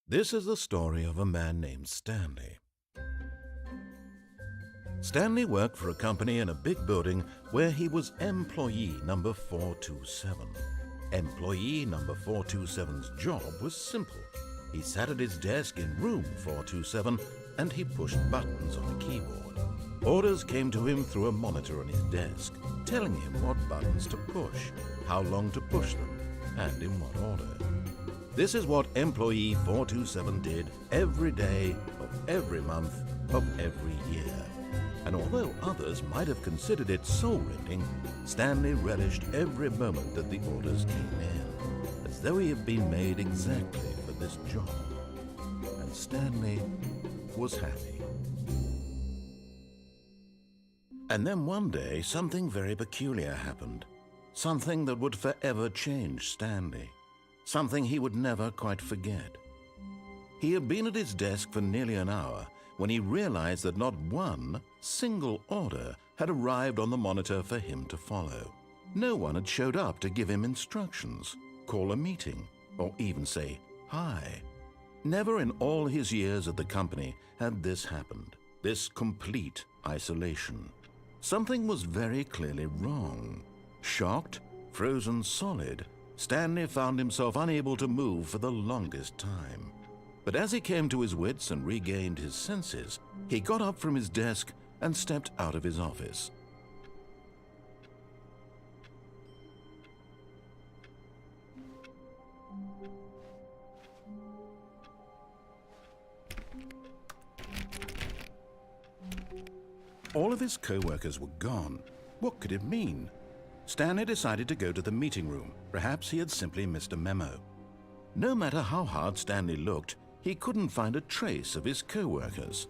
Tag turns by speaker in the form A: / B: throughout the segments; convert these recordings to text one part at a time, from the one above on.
A: This is the story of a man named Stanley. Stanley worked for a company in a big building where he was employee number 427. Employee number 427's job was simple. He sat at his desk in room 427 and he pushed buttons on a keyboard. Orders came to him through a monitor on his desk, telling him what buttons to push, how long to push them, and in what order. This is what employee 427 did every day of every month of every year. And although others might have considered it soul-rending, Stanley relished every moment that the orders came in, as though he had been made exactly for this job. And Stanley was happy. And then one day, something very peculiar happened. Something that would forever change Stanley. Something he would never quite forget. He had been at his desk for nearly an hour when he realized that not one single order had arrived on the monitor for him to follow. No one had showed up to give him instructions, call a meeting, or even say hi. Never in all his years at the company had this happened, this complete isolation. Something was very clearly wrong. Shocked, frozen solid, Stanley found himself unable to move for the longest time. But as he came to his wits and regained his senses, he got up from his desk and stepped out of his office. All of his co-workers were gone. What could it mean? Stanley decided to go to the meeting room. Perhaps he had simply missed a memo. No matter how hard Stanley looked, he couldn't find a trace of his co-workers.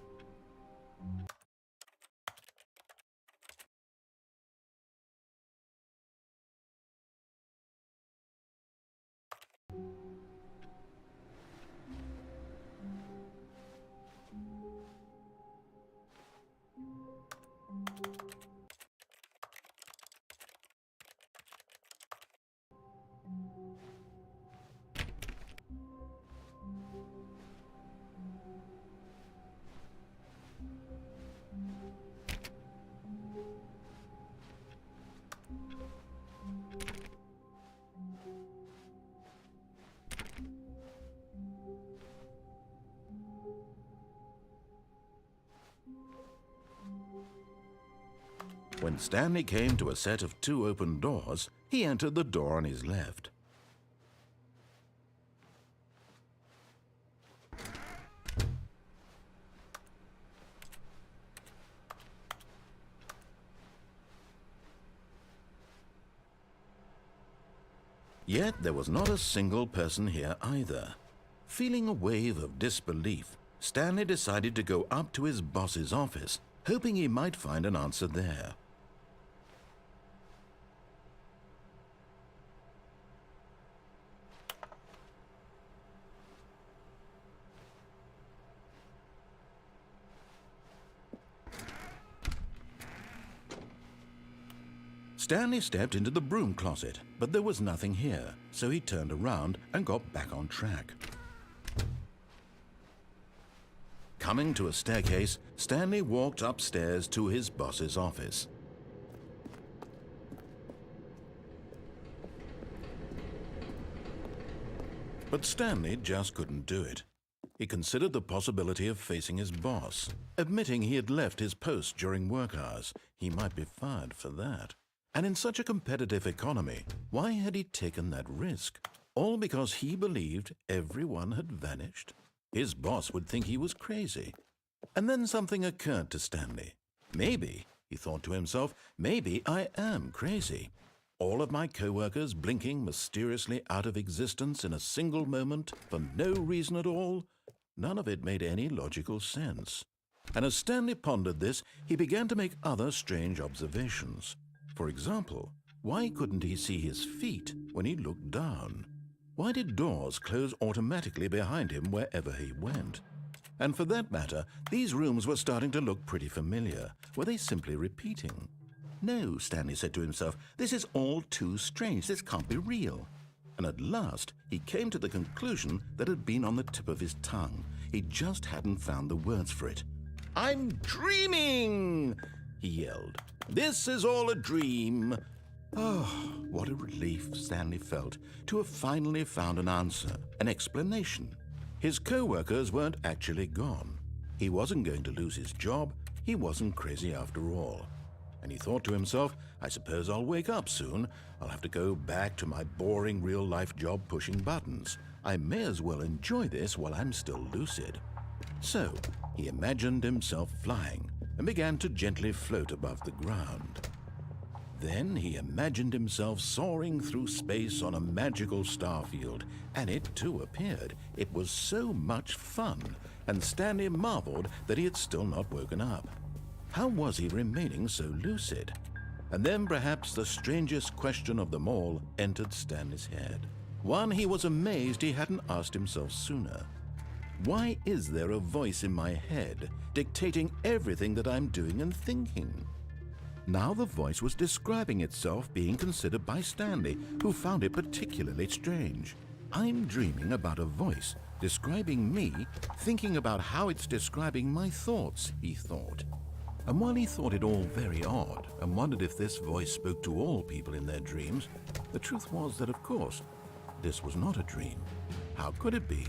A: When Stanley came to a set of 2 open doors, he entered the door on his left. Yet there was not a single person here either. Feeling a wave of disbelief, Stanley decided to go up to his boss's office, hoping he might find an answer there. Stanley stepped into the broom closet, but there was nothing here, so he turned around and got back on track. Coming to a staircase, Stanley walked upstairs to his boss's office. But Stanley just couldn't do it. He considered the possibility of facing his boss. Admitting he had left his post during work hours, he might be fired for that. And in such a competitive economy, why had he taken that risk? All because he believed everyone had vanished? His boss would think he was crazy. And then something occurred to Stanley. Maybe, he thought to himself, maybe I am crazy. All of my co-workers blinking mysteriously out of existence in a single moment for no reason at all? None of it made any logical sense. And as Stanley pondered this, he began to make other strange observations. For example, why couldn't he see his feet when he looked down? Why did doors close automatically behind him wherever he went? And for that matter, these rooms were starting to look pretty familiar. Were they simply repeating? No, Stanley said to himself, this is all too strange. This can't be real. And at last he came to the conclusion that had been on the tip of his tongue. He just hadn't found the words for it. "I'm dreaming!" he yelled. "This is all a dream." Oh, what a relief Stanley felt to have finally found an answer, an explanation. His co-workers weren't actually gone. He wasn't going to lose his job. He wasn't crazy after all. And he thought to himself, I suppose I'll wake up soon. I'll have to go back to my boring real-life job pushing buttons. I may as well enjoy this while I'm still lucid. So he imagined himself flying and began to gently float above the ground. Then he imagined himself soaring through space on a magical starfield, and it too appeared. It was so much fun, and Stanley marveled that he had still not woken up. How was he remaining so lucid? And then perhaps the strangest question of them all entered Stanley's head. One he was amazed he hadn't asked himself sooner. Why is there a voice in my head dictating everything that I'm doing and thinking? Now the voice was describing itself being considered by Stanley, who found it particularly strange. I'm dreaming about a voice describing me, thinking about how it's describing my thoughts, he thought. And while he thought it all very odd and wondered if this voice spoke to all people in their dreams, the truth was that, of course, this was not a dream. How could it be?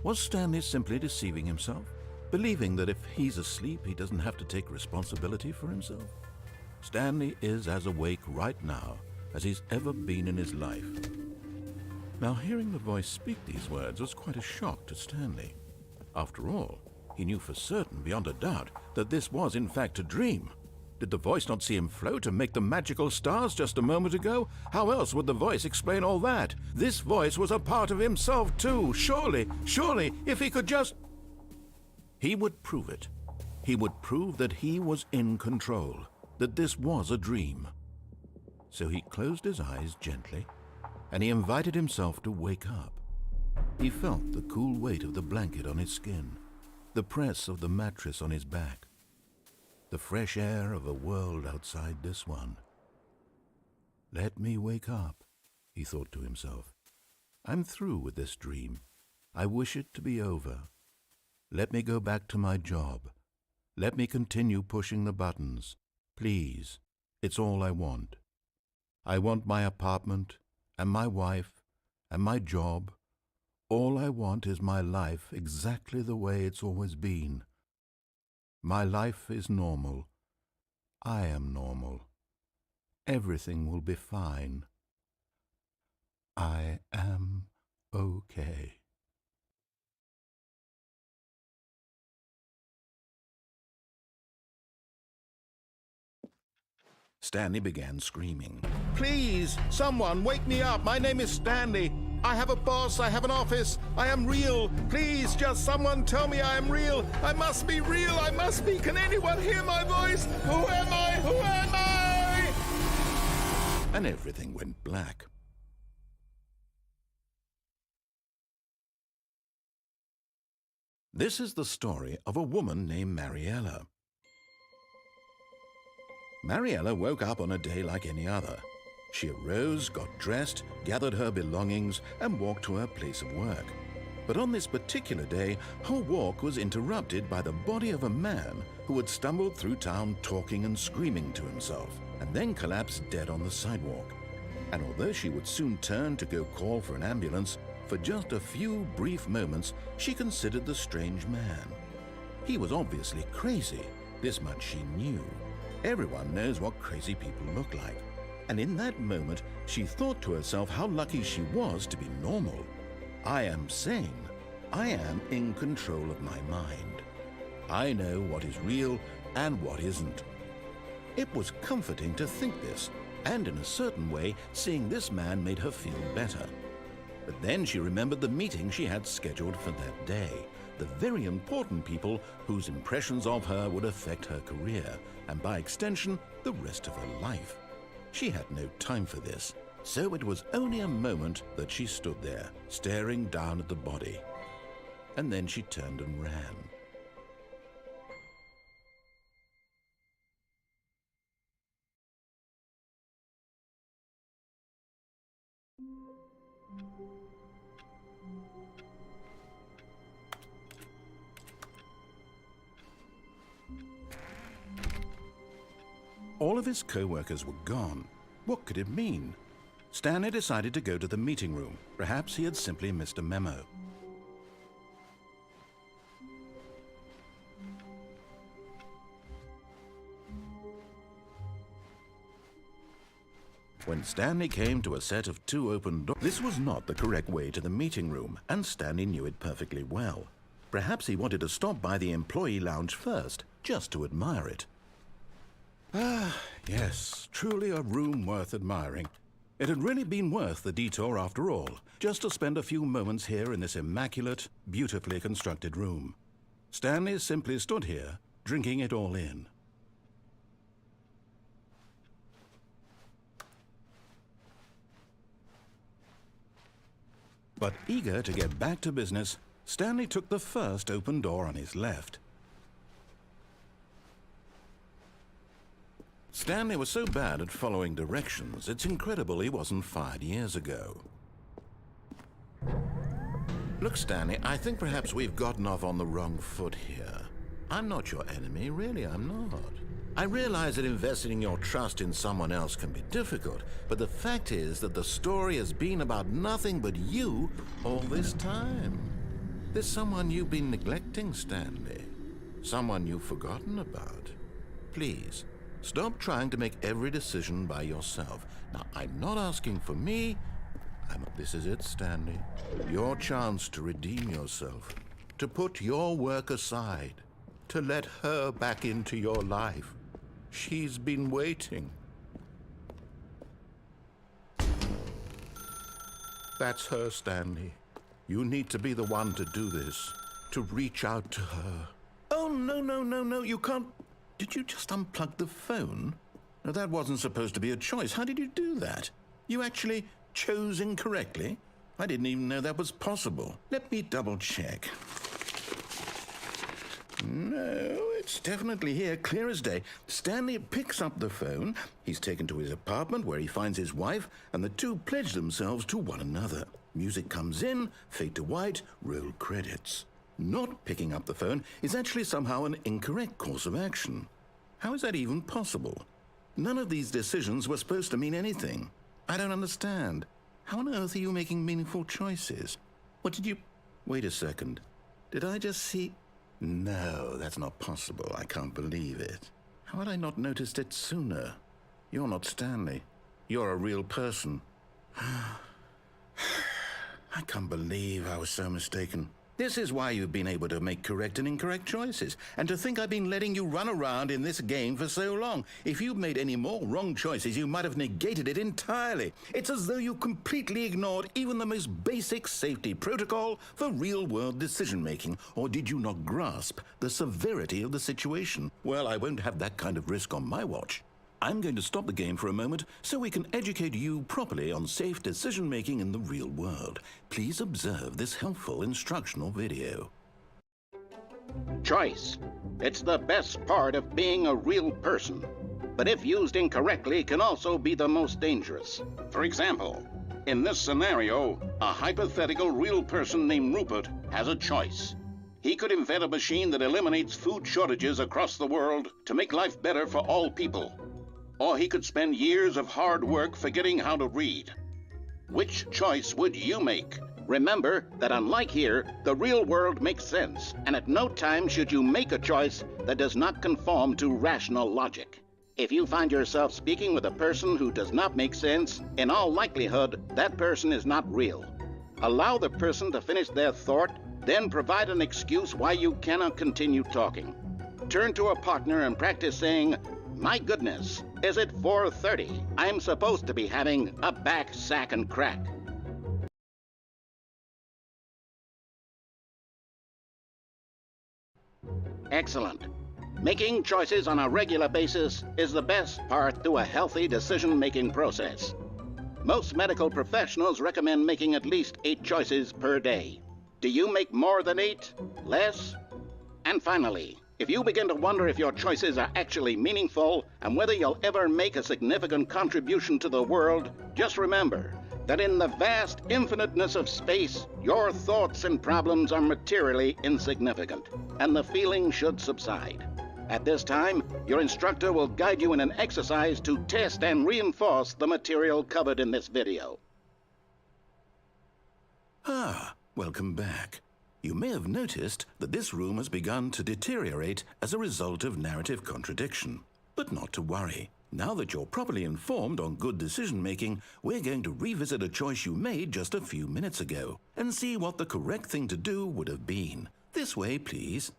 A: Was Stanley simply deceiving himself, believing that if he's asleep, he doesn't have to take responsibility for himself? Stanley is as awake right now as he's ever been in his life. Now, hearing the voice speak these words was quite a shock to Stanley. After all, he knew for certain, beyond a doubt, that this was in fact a dream. Did the voice not see him float and make the magical stars just a moment ago? How else would the voice explain all that? This voice was a part of himself too. Surely, if he could just... He would prove it. He would prove that he was in control, that this was a dream. So he closed his eyes gently, and he invited himself to wake up. He felt the cool weight of the blanket on his skin, the press of the mattress on his back, the fresh air of a world outside this one. Let me wake up, he thought to himself. I'm through with this dream. I wish it to be over. Let me go back to my job. Let me continue pushing the buttons. Please, it's all I want. I want my apartment and my wife and my job. All I want is my life exactly the way it's always been. My life is normal. I am normal. Everything will be fine. I am okay. Stanley began screaming. Please, someone, wake me up. My name is Stanley. I have a boss. I have an office. I am real. Please, just someone tell me I am real. I must be real. I must be. Can anyone hear my voice? Who am I? Who am I? And everything went black. This is the story of a woman named Mariella. Mariella woke up on a day like any other. She arose, got dressed, gathered her belongings, and walked to her place of work. But on this particular day, her walk was interrupted by the body of a man who had stumbled through town talking and screaming to himself, and then collapsed dead on the sidewalk. And although she would soon turn to go call for an ambulance, for just a few brief moments she considered the strange man. He was obviously crazy. This much she knew. Everyone knows what crazy people look like. And in that moment, she thought to herself how lucky she was to be normal. I am sane. I am in control of my mind. I know what is real and what isn't. It was comforting to think this, and in a certain way, seeing this man made her feel better. But then she remembered the meeting she had scheduled for that day, the very important people whose impressions of her would affect her career, and by extension, the rest of her life. She had no time for this, so it was only a moment that she stood there, staring down at the body. And then she turned and ran. All of his co-workers were gone. What could it mean? Stanley decided to go to the meeting room. Perhaps he had simply missed a memo. When Stanley came to a set of 2 open doors, this was not the correct way to the meeting room, and Stanley knew it perfectly well. Perhaps he wanted to stop by the employee lounge first, just to admire it. Ah, yes, truly a room worth admiring. It had really been worth the detour after all, just to spend a few moments here in this immaculate, beautifully constructed room. Stanley simply stood here, drinking it all in. But eager to get back to business, Stanley took the first open door on his left. Stanley was so bad at following directions, it's incredible he wasn't fired years ago. Look, Stanley, I think perhaps we've gotten off on the wrong foot here. I'm not your enemy, really, I'm not. I realize that investing your trust in someone else can be difficult, but the fact is that the story has been about nothing but you all this time. There's someone you've been neglecting, Stanley. Someone you've forgotten about. Please, stop trying to make every decision by yourself. Now, I'm not asking for me. This is it, Stanley. Your chance to redeem yourself. To put your work aside. To let her back into your life. She's been waiting. That's her, Stanley. You need to be the one to do this, to reach out to her. Oh, no, you can't. Did you just unplug the phone? No, that wasn't supposed to be a choice. How did you do that? You actually chose incorrectly? I didn't even know that was possible. Let me double check. No, it's definitely here, clear as day. Stanley picks up the phone. He's taken to his apartment where he finds his wife, and the two pledge themselves to one another. Music comes in, fade to white, roll credits. Not picking up the phone is actually somehow an incorrect course of action. How is that even possible? None of these decisions were supposed to mean anything. I don't understand. How on earth are you making meaningful choices? What did you... Wait a second. Did I just see... No, that's not possible. I can't believe it. How had I not noticed it sooner? You're not Stanley. You're a real person. I can't believe I was so mistaken. This is why you've been able to make correct and incorrect choices. And to think I've been letting you run around in this game for so long. If you'd made any more wrong choices, you might have negated it entirely. It's as though you completely ignored even the most basic safety protocol for real-world decision-making. Or did you not grasp the severity of the situation? Well, I won't have that kind of risk on my watch. I'm going to stop the game for a moment so we can educate you properly on safe decision-making in the real world. Please observe this helpful instructional video.
B: Choice. It's the best part of being a real person. But if used incorrectly, can also be the most dangerous. For example, in this scenario, a hypothetical real person named Rupert has a choice. He could invent a machine that eliminates food shortages across the world to make life better for all people. Or he could spend years of hard work forgetting how to read. Which choice would you make? Remember that unlike here, the real world makes sense, and at no time should you make a choice that does not conform to rational logic. If you find yourself speaking with a person who does not make sense, in all likelihood, that person is not real. Allow the person to finish their thought, then provide an excuse why you cannot continue talking. Turn to a partner and practice saying, "My goodness, is it 4:30? I'm supposed to be having a back, sack, and crack." Excellent. Making choices on a regular basis is the best part to a healthy decision-making process. Most medical professionals recommend making at least 8 choices per day. Do you make more than 8? Less? And finally, if you begin to wonder if your choices are actually meaningful and whether you'll ever make a significant contribution to the world, just remember that in the vast infiniteness of space, your thoughts and problems are materially insignificant, and the feeling should subside. At this time, your instructor will guide you in an exercise to test and reinforce the material covered in this video.
A: Ah, welcome back. You may have noticed that this room has begun to deteriorate as a result of narrative contradiction. But not to worry. Now that you're properly informed on good decision-making, we're going to revisit a choice you made just a few minutes ago and see what the correct thing to do would have been. This way, please.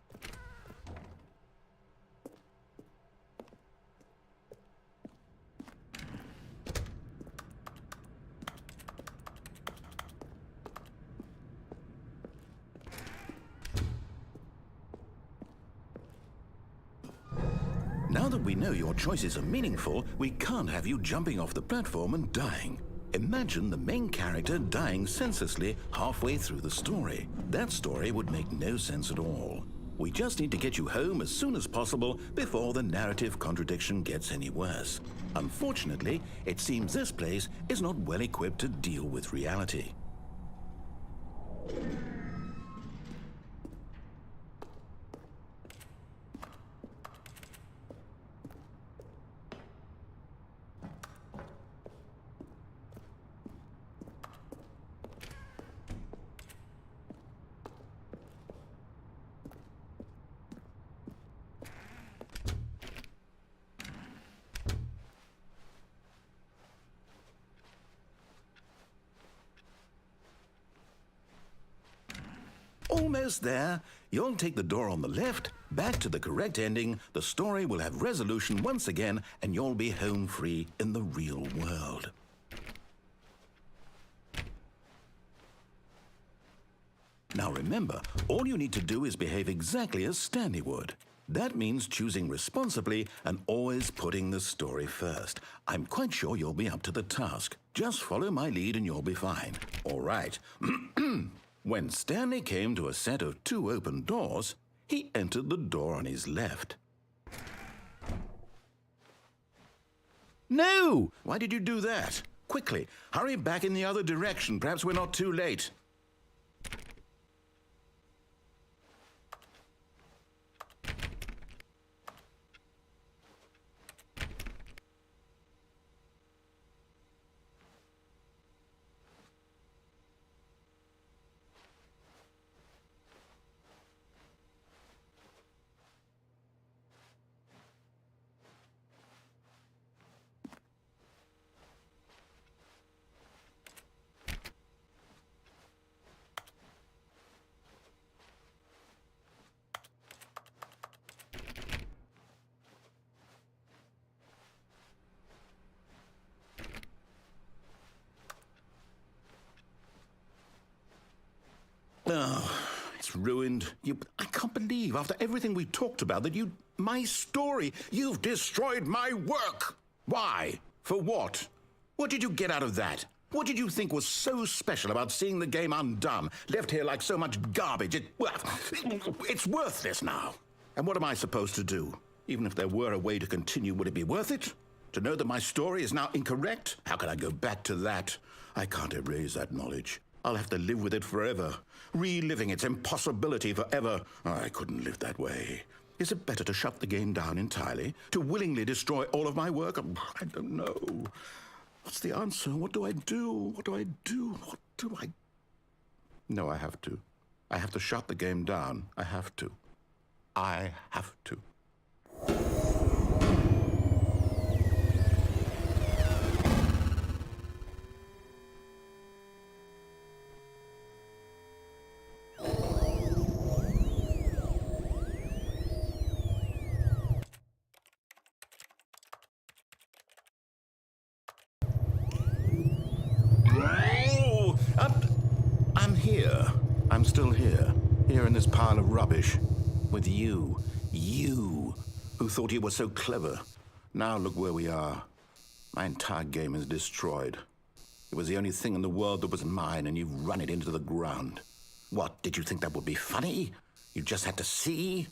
A: Now that we know your choices are meaningful, we can't have you jumping off the platform and dying. Imagine the main character dying senselessly halfway through the story. That story would make no sense at all. We just need to get you home as soon as possible before the narrative contradiction gets any worse. Unfortunately, it seems this place is not well equipped to deal with reality. Almost there. You'll take the door on the left, back to the correct ending, the story will have resolution once again, and you'll be home free in the real world. Now remember, all you need to do is behave exactly as Stanley would. That means choosing responsibly and always putting the story first. I'm quite sure you'll be up to the task. Just follow my lead and you'll be fine. All right. When Stanley came to a set of 2 open doors, he entered the door on his left. No! Why did you do that? Quickly, hurry back in the other direction. Perhaps we're not too late. Oh, it's ruined. I can't believe, after everything we talked about, that my story, you've destroyed my work. Why? For what? What did you get out of that? What did you think was so special about seeing the game undone, left here like so much garbage? It's worthless now. And what am I supposed to do? Even if there were a way to continue, would it be worth it? To know that my story is now incorrect? How can I go back to that? I can't erase that knowledge. I'll have to live with it forever, reliving its impossibility forever. I couldn't live that way. Is it better to shut the game down entirely? To willingly destroy all of my work? I don't know. What's the answer? What do I do? What do I do? What do I... No, I have to. I have to shut the game down. I have to. I have to. I'm here. I'm still here. Here in this pile of rubbish. With you. You, who thought you were so clever. Now look where we are. My entire game is destroyed. It was the only thing in the world that was mine, and you've run it into the ground. What, did you think that would be funny? You just had to see?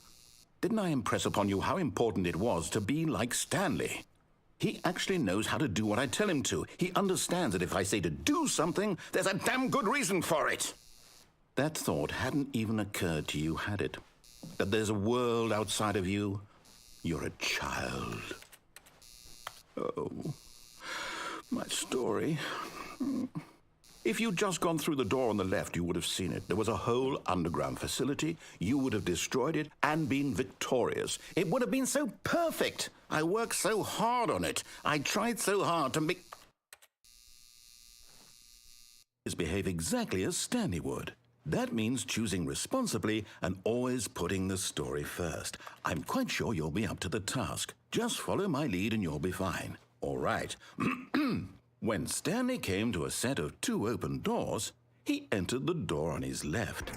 A: Didn't I impress upon you how important it was to be like Stanley? He actually knows how to do what I tell him to. He understands that if I say to do something, there's a damn good reason for it. That thought hadn't even occurred to you, had it? That there's a world outside of you? You're a child. Oh, my story. If you'd just gone through the door on the left, you would have seen it. There was a whole underground facility. You would have destroyed it and been victorious. It would have been so perfect. I worked so hard on it. I tried so hard to make... behave exactly as Stanley would. That means choosing responsibly and always putting the story first. I'm quite sure you'll be up to the task. Just follow my lead and you'll be fine. All right. When Stanley came to a set of 2 open doors, he entered the door on his left.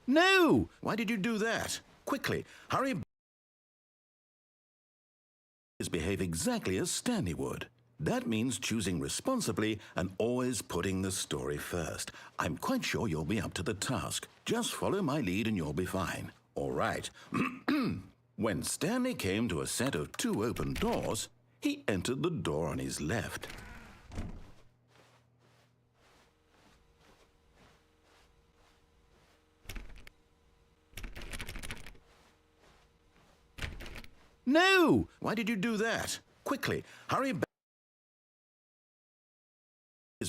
A: No! Why did you do that? Quickly, hurry. Behave exactly as Stanley would. That means choosing responsibly and always putting the story first. I'm quite sure you'll be up to the task. Just follow my lead and you'll be fine. All right. When Stanley came to a set of 2 open doors, he entered the door on his left. No! Why did you do that? Quickly, hurry back.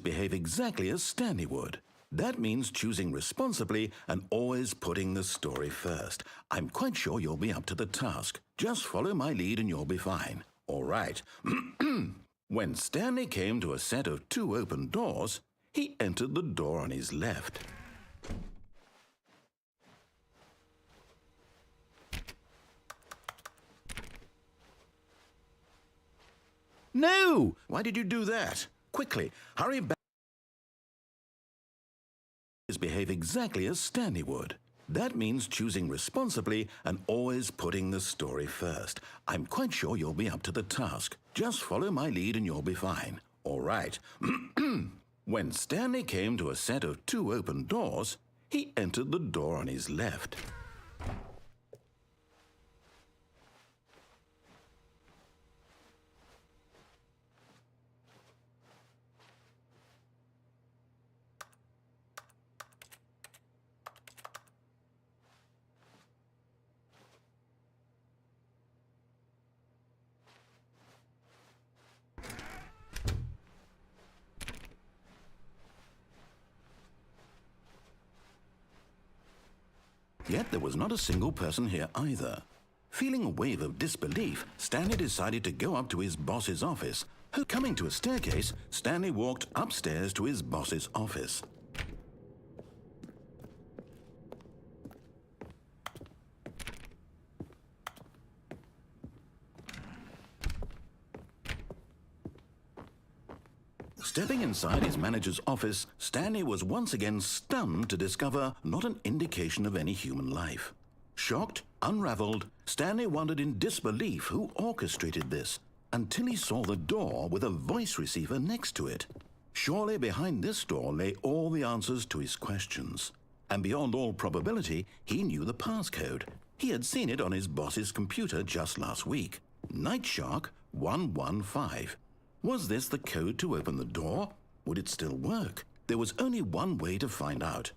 A: Behave exactly as Stanley would. That means choosing responsibly and always putting the story first. I'm quite sure you'll be up to the task. Just follow my lead and you'll be fine. All right. When Stanley came to a set of 2 open doors, he entered the door on his left. No! Why did you do that? Quickly, hurry back. Behave exactly as Stanley would. That means choosing responsibly and always putting the story first. I'm quite sure you'll be up to the task. Just follow my lead and you'll be fine. All right. When Stanley came to a set of 2 open doors, he entered the door on his left. Yet there was not a single person here either. Feeling a wave of disbelief, Stanley decided to go up to his boss's office. Coming to a staircase, Stanley walked upstairs to his boss's office. Stepping inside his manager's office, Stanley was once again stunned to discover not an indication of any human life. Shocked, unraveled, Stanley wondered in disbelief who orchestrated this, until he saw the door with a voice receiver next to it. Surely behind this door lay all the answers to his questions. And beyond all probability, he knew the passcode. He had seen it on his boss's computer just last week. Nightshark 115. Was this the code to open the door? Would it still work? There was only one way to find out.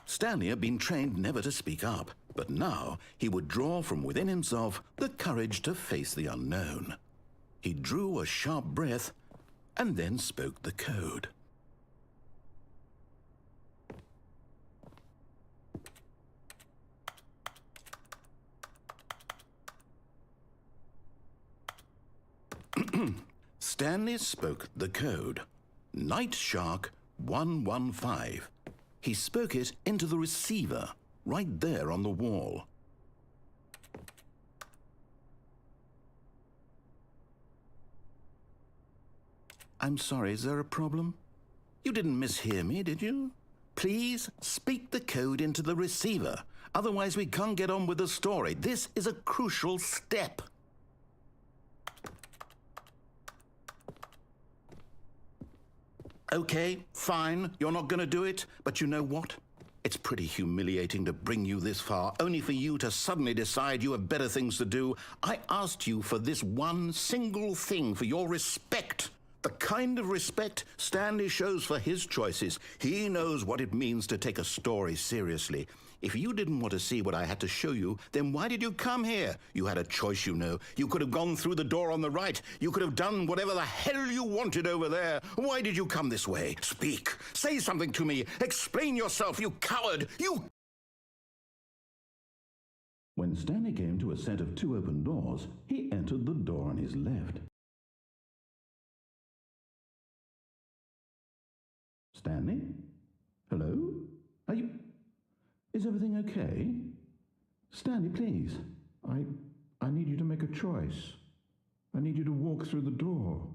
A: Stanley had been trained never to speak up, but now he would draw from within himself the courage to face the unknown. He drew a sharp breath and then spoke the code. Stanley spoke the code. Nightshark 115. He spoke it into the receiver, right there on the wall. I'm sorry, is there a problem? You didn't mishear me, did you? Please speak the code into the receiver. Otherwise, we can't get on with the story. This is a crucial step. Okay, fine, you're not going to do it, but you know what? It's pretty humiliating to bring you this far, only for you to suddenly decide you have better things to do. I asked you for this one single thing, for your respect, The kind of respect Stanley shows for his choices. He knows what it means to take a story seriously. If you didn't want to see what I had to show you, then why did you come here? You had a choice, you know. You could have gone through the door on the right. You could have done whatever the hell you wanted over there. Why did you come this way? Speak. Say something to me. Explain yourself, you coward. You... When Stanley came to a set of 2 open doors, he entered the door on his left. Stanley? Hello? Are you... Is everything okay? Stanley, please. I need you to make a choice. I need you to walk through the door.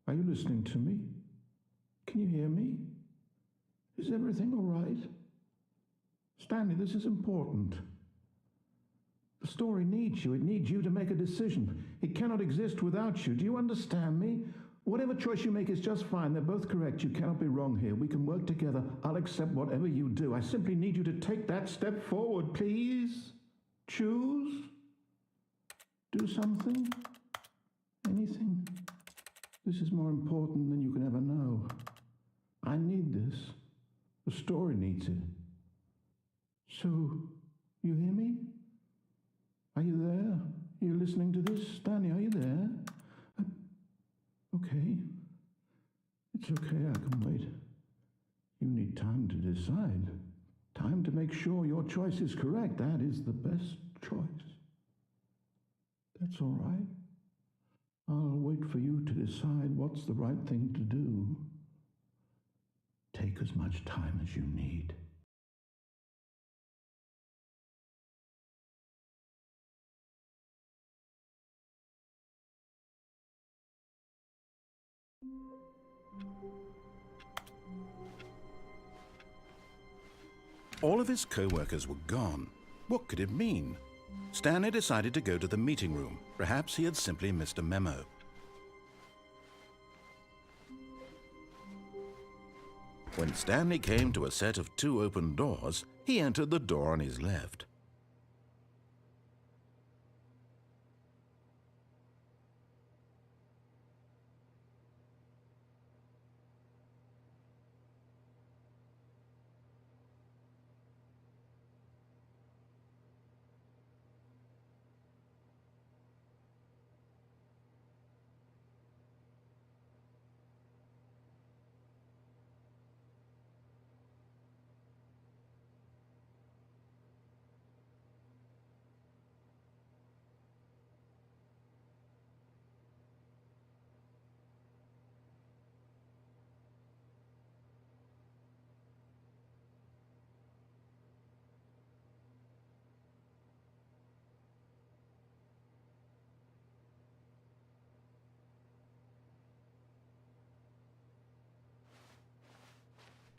A: Are you listening to me? Can you hear me? Is everything all right? Stanley, this is important. The story needs you. It needs you to make a decision. It cannot exist without you. Do you understand me? Whatever choice you make is just fine. They're both correct. You cannot be wrong here. We can work together. I'll accept whatever you do. I simply need you to take that step forward, please. Choose. Do something. Anything. This is more important than you can ever know. I need this. The story needs it. So, you hear me? Are you there? Are you listening to this? Stanley, are you there? Okay. It's okay, I can wait. You need time to decide. Time to make sure your choice is correct. That is the best choice. That's all right. I'll wait for you to decide what's the right thing to do. Take as much time as you need. All of his co-workers were gone. What could it mean? Stanley decided to go to the meeting room. Perhaps he had simply missed a memo. When Stanley came to a set of 2 open doors, he entered the door on his left.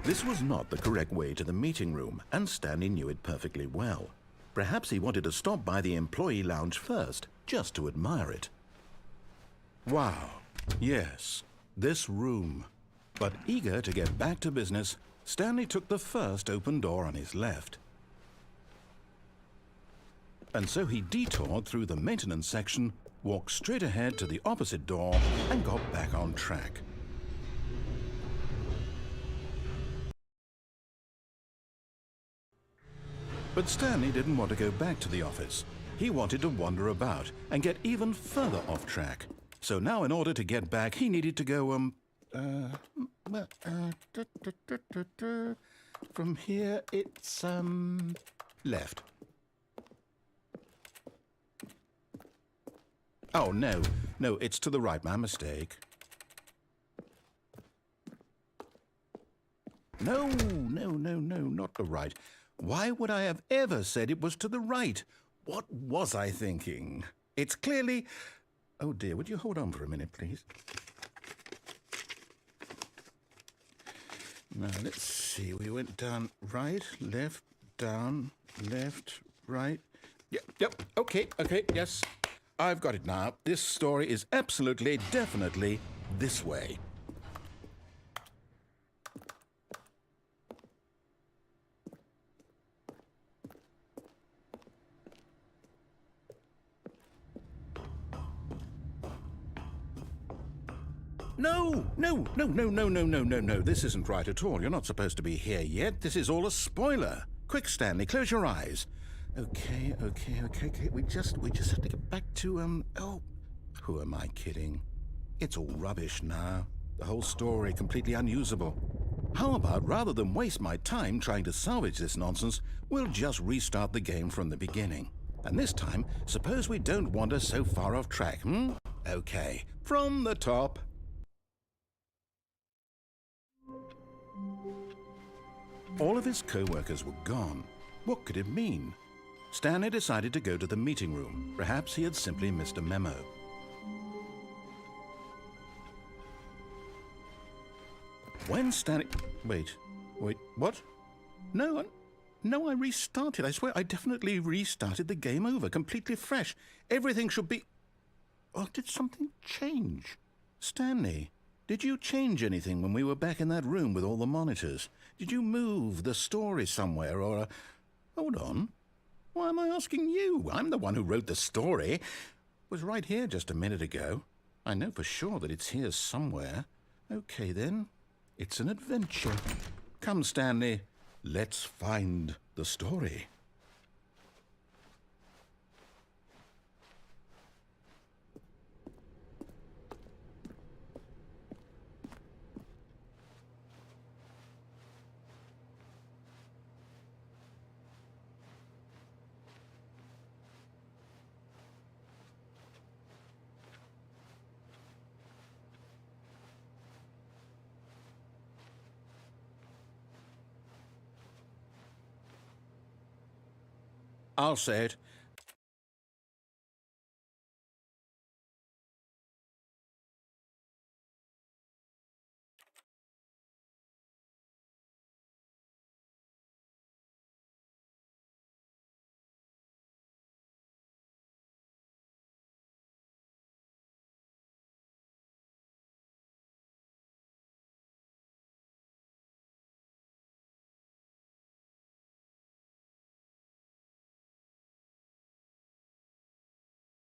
A: This was not the correct way to the meeting room, and Stanley knew it perfectly well. Perhaps he wanted to stop by the employee lounge first, just to admire it. Wow, yes, this room. But eager to get back to business, Stanley took the first open door on his left. And so he detoured through the maintenance section, walked straight ahead to the opposite door, and got back on track. But Stanley didn't want to go back to the office. He wanted to wander about and get even further off track. So now in order to get back, he needed to go, from here it's, left. Oh, no, it's to the right, my mistake. No, not the right. Why would I have ever said it was to the right? What was I thinking? It's clearly... Oh dear, would you hold on for a minute, please? Now, let's see. We went down right, left, down, left, right. Yep, okay, yes. I've got it now. This story is absolutely, definitely this way. No, no, no, no, no, no, no, no, no. This isn't right at all. You're not supposed to be here yet. This is all a spoiler. Quick, Stanley, close your eyes. Okay. We just have to get back to, oh, who am I kidding? It's all rubbish now. The whole story completely unusable. How about, rather than waste my time trying to salvage this nonsense, we'll just restart the game from the beginning. And this time, suppose we don't wander so far off track, Okay, from the top. All of his co-workers were gone. What could it mean? Stanley decided to go to the meeting room. Perhaps he had simply missed a memo. When Stanley... Wait, what? No, I restarted. I swear I definitely restarted the game over, completely fresh. Everything should be... Oh, did something change? Stanley, did you change anything when we were back in that room with all the monitors? Did you move the story somewhere or... Hold on. Why am I asking you? I'm the one who wrote the story. It was right here just a minute ago. I know for sure that it's here somewhere. Okay, then. It's an adventure. Come, Stanley. Let's find the story. I'll say it.